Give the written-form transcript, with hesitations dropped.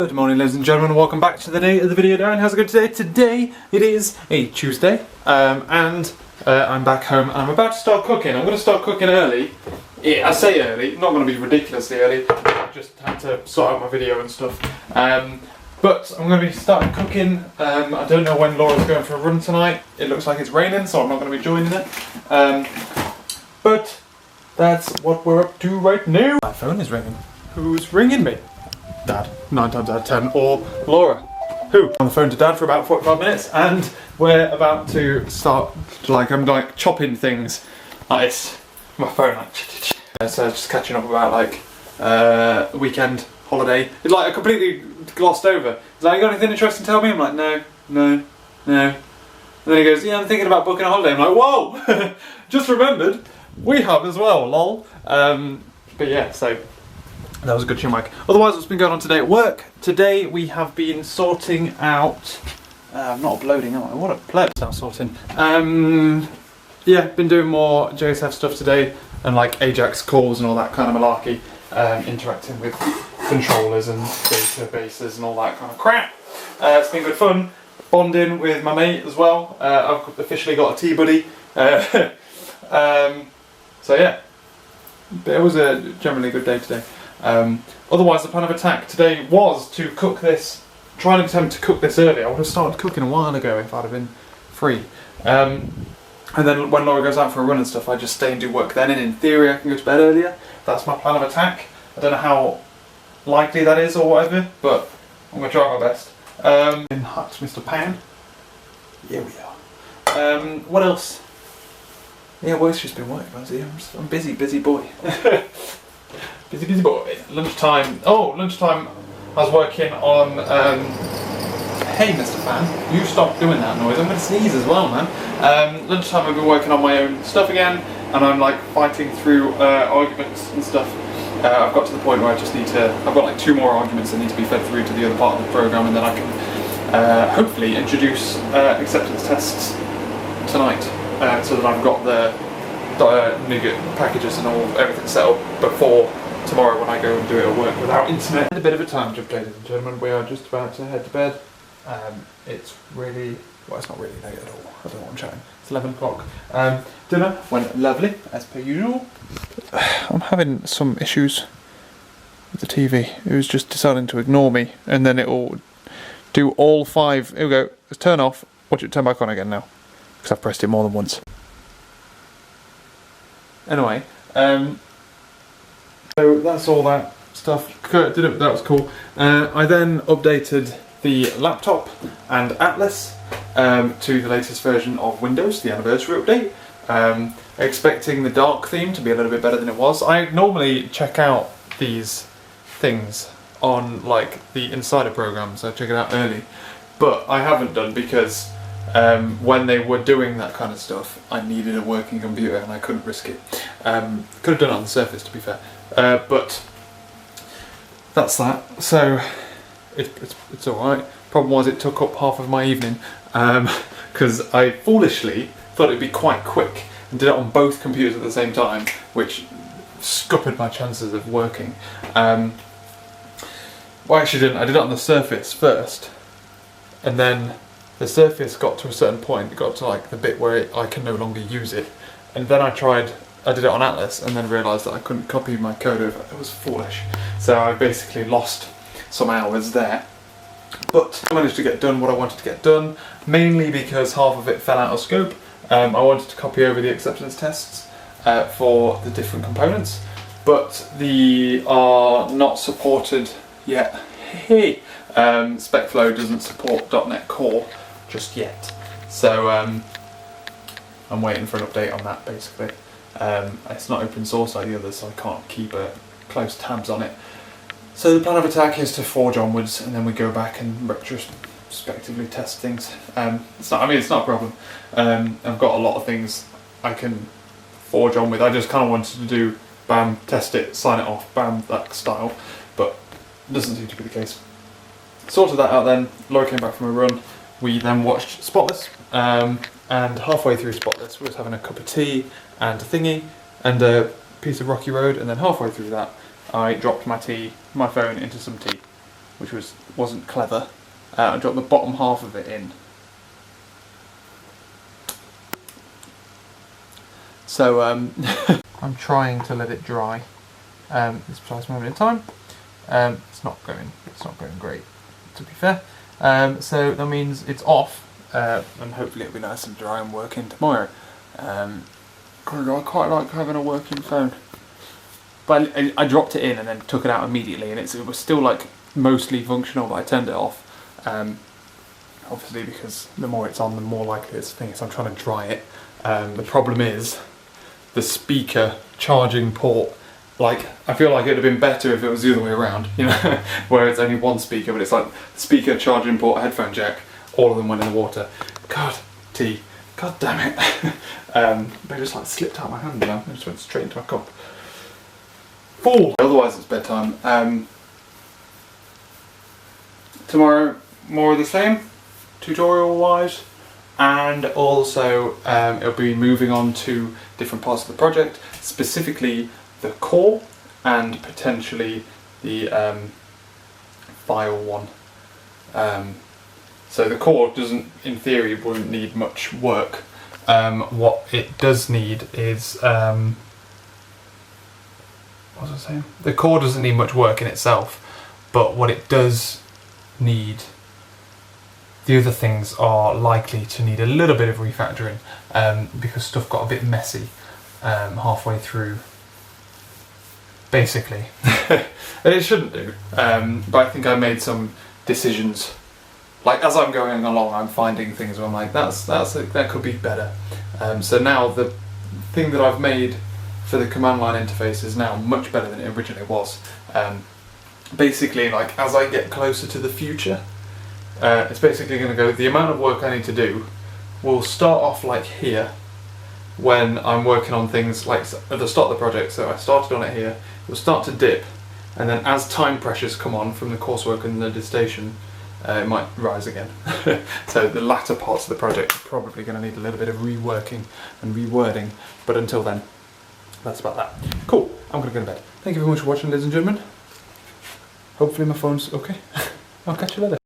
Good morning, ladies and gentlemen, and welcome back to the day of the video. Darren, how's it going today? Today it is a Tuesday, and I'm back home and I'm about to start cooking. I'm going to start cooking early. Yeah, I say early, not going to be ridiculously early. I just had to sort out my video and stuff. But I'm going to be starting cooking. I don't know when Laura's going for a run tonight. It looks like it's raining, so I'm not going to be joining it. But that's what we're up to right now. My phone is ringing. Who's ringing me? Dad, 9 times out of 10, or Laura, who? On the phone to Dad for about 45 minutes, and we're about to start, I'm chopping things like this. My phone, so just catching up about weekend, holiday. It's like I completely glossed over. He's like, you got anything interesting to tell me? I'm like, no. And then he goes, yeah, I'm thinking about booking a holiday. I'm like, whoa, just remembered, we have as well, lol. But yeah, so that was a good chin wag. Otherwise, what's been going on today at work? Today we have been sorting out. I'm not uploading, am I? What a pleb. Start sorting. Yeah, been doing more JSF stuff today, and like Ajax calls and all that kind of malarkey. Interacting with controllers and databases and all that kind of crap. It's been good fun. Bonding with my mate as well. I've officially got a tea buddy. So yeah, but it was a generally good day today. Otherwise, the plan of attack today was to cook this, try and attempt to cook this early. I would have started cooking a while ago if I'd have been free. And then when Laura goes out for a run and stuff, I just stay and do work then, and in theory I can go to bed earlier. That's my plan of attack. I don't know how likely that is or whatever, but I'm going to try my best. In hut, Mr. Pan. Here we are. What else? Yeah, work's just been work, man. I'm busy boy. Busy boy. Lunchtime. Oh, lunchtime. I was working on. Hey, Mr. Fan, you stop doing that noise. I'm going to sneeze as well, man. Lunchtime, I've been working on my own stuff again, and I'm like fighting through arguments and stuff. I've got to the point where I just need to. I've got like 2 more arguments that need to be fed through to the other part of the program, and then I can hopefully introduce acceptance tests tonight, so that I've got the nougat packages and everything set up before tomorrow when I go and do it at work without internet. A bit of a time jump, ladies and gentlemen. We are just about to head to bed. It's really, well, it's not really late at all. I don't know what I'm chatting. It's 11 o'clock. Dinner went lovely, as per usual. I'm having some issues with the TV. It was just deciding to ignore me, and then it will do all 5. Here we go. Let's turn off. Watch it turn back on again now, because I've pressed it more than once. Anyway, so that's all that stuff. That was cool. I then updated the laptop and Atlas to the latest version of Windows, the anniversary update. Expecting the dark theme to be a little bit better than it was. I normally check out these things on like the insider programs. I check it out early, but I haven't done because when they were doing that kind of stuff, I needed a working computer and I couldn't risk it. Could have done it on the Surface, to be fair, but that's that. So it's alright. Problem was it took up half of my evening because I foolishly thought it'd be quite quick and did it on both computers at the same time, which scuppered my chances of working. Well, I actually didn't. I did it on the Surface first, and then the Surface got to a certain point. It got to like the bit where I can no longer use it, and then I did it on Atlas, and then realised that I couldn't copy my code over. It was foolish. So I basically lost some hours there. But I managed to get done what I wanted to get done, mainly because half of it fell out of scope. I wanted to copy over the acceptance tests for the different components, but they are not supported yet. Hey, SpecFlow doesn't support .NET Core just yet, so I'm waiting for an update on that. Basically, it's not open source like the others, so I can't keep close tabs on it. So the plan of attack is to forge onwards, and then we go back and retrospectively test things. It's not a problem. I've got a lot of things I can forge on with. I just kind of wanted to do bam, test it, sign it off, bam, that style, but it doesn't seem to be the case. Sorted that out then. Laura came back from a run. We then watched Spotless, and halfway through Spotless we was having a cup of tea and a thingy and a piece of Rocky Road, and then halfway through that I dropped my phone into some tea. which wasn't clever. I dropped the bottom half of it in. So I'm trying to let it dry this precise moment in time. It's not going great, to be fair. So that means it's off, and hopefully it'll be nice and dry and working tomorrow. I quite like having a working phone. But I dropped it in and then took it out immediately, and it was still like mostly functional, but I turned it off. Obviously, because the more it's on, the more likely it's thing. So I'm trying to dry it. The problem is the speaker charging port. Like, I feel like it'd have been better if it was the other way around, you know, where it's only one speaker, but it's like speaker, charging port, headphone jack, all of them went in the water. God damn it. They just like slipped out of my hand now. They just went straight into my cup. Fool! Otherwise it's bedtime. Tomorrow, more of the same, tutorial wise, and also it'll be moving on to different parts of the project, specifically the core and potentially the file one. So the core doesn't, in theory, wouldn't need much work. What it does need is, what was I saying? The core doesn't need much work in itself, but what it does need, the other things are likely to need a little bit of refactoring, because stuff got a bit messy halfway through, basically. And it shouldn't do, but I think I made some decisions. Like, as I'm going along, I'm finding things where I'm like, that could be better. So now the thing that I've made for the command line interface is now much better than it originally was. Basically, like, as I get closer to the future, it's basically going to go, the amount of work I need to do will start off like here, when I'm working on things like at the start of the project. So I started on it here, it will start to dip, and then as time pressures come on from the coursework and the dissertation, it might rise again. So the latter parts of the project are probably going to need a little bit of reworking and rewording, but until then, that's about that. Cool, I'm going to go to bed. Thank you very much for watching, ladies and gentlemen. Hopefully my phone's okay. I'll catch you later.